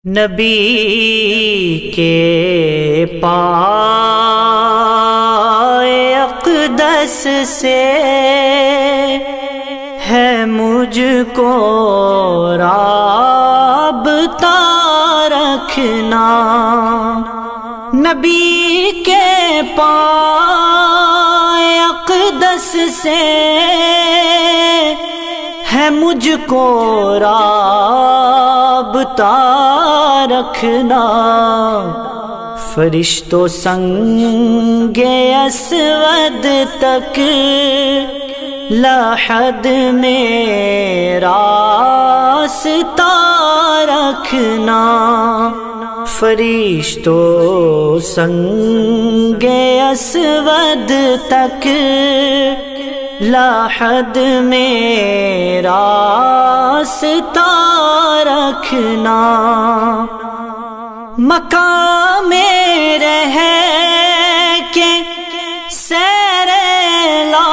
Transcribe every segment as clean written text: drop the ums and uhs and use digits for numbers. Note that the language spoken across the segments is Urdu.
نبی کے پائے اقدس سے ہے مجھ کو رابطہ رکھنا، نبی کے پائے اقدس سے ہے مجھ کو رابطہ رکھنا، فرشتوں سنگ اسود تک لحد میں راستہ رکھنا، فرشتوں سنگ اسود تک لحد میں راستہ رکھنا، مقام رہ کے سیر لا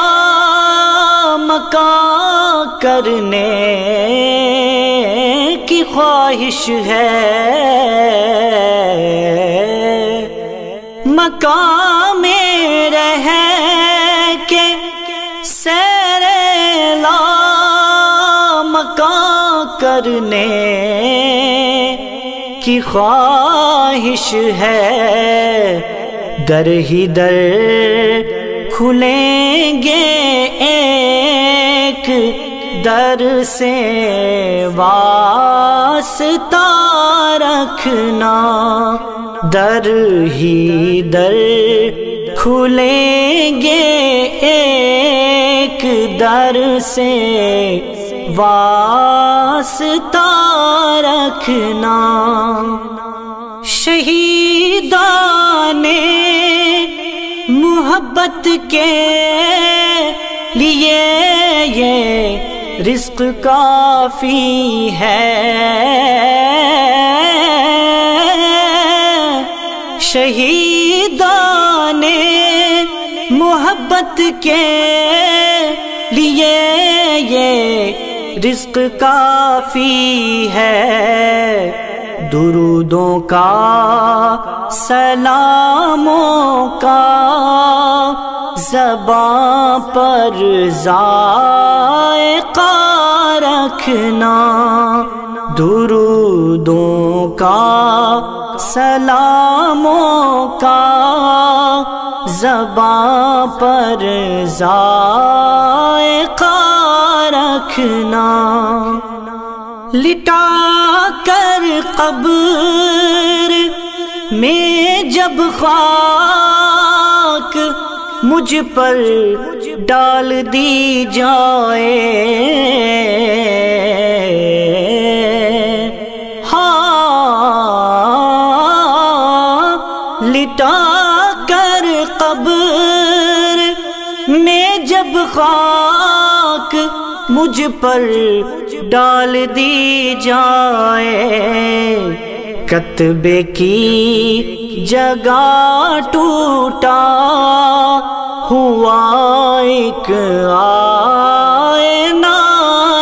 مکان کرنے کی خواہش ہے، مقام رہ کے سیر لا مکان کرنے کی خواہش ہے، در ہی در کھلیں گے ایک در سے واسطہ رکھنا، در ہی در کھلیں گے ایک در سے واسطہ رکھنا، شہیدان محبت کے لیے یہ رزق کافی ہے، شہیدان محبت کے لیے یہ رزق کافی ہے، درودوں کا سلاموں کا زباں پر ذائقہ رکھنا، درودوں کا سلاموں کا زباں پر ذائقہ رکھنا، لٹا کر قبر میں جب خاک مجھ پر ڈال دی جائے، لٹا کر قبر میں جب خاک مجھ پر ڈال دی جائے، کتبے کی جگہ ٹوٹا ہوا ایک آئینہ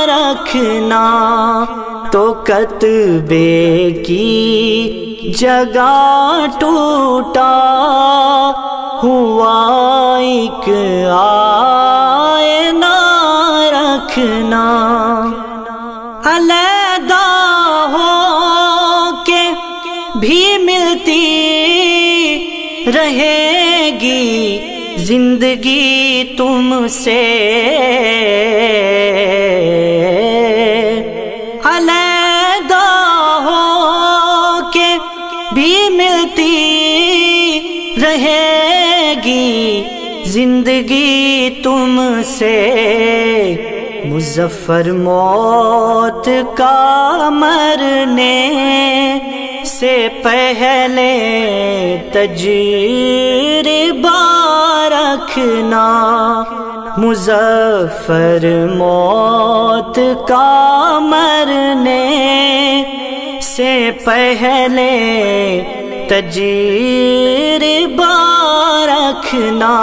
رکھنا، تو کتبے کی جگہ ٹوٹا ہوا ایک آئینہ رکھنا، علیحدہ ہو کے بھی ملتی رہے گی زندگی تم سے، علیحدہ ہو کے بھی ملتی رہے گی زندگی تم سے، مظفر موت کا مرنے سے پہلے تجربہ رکھنا، مظفر موت کا مرنے سے پہلے تجربہ رکھنا،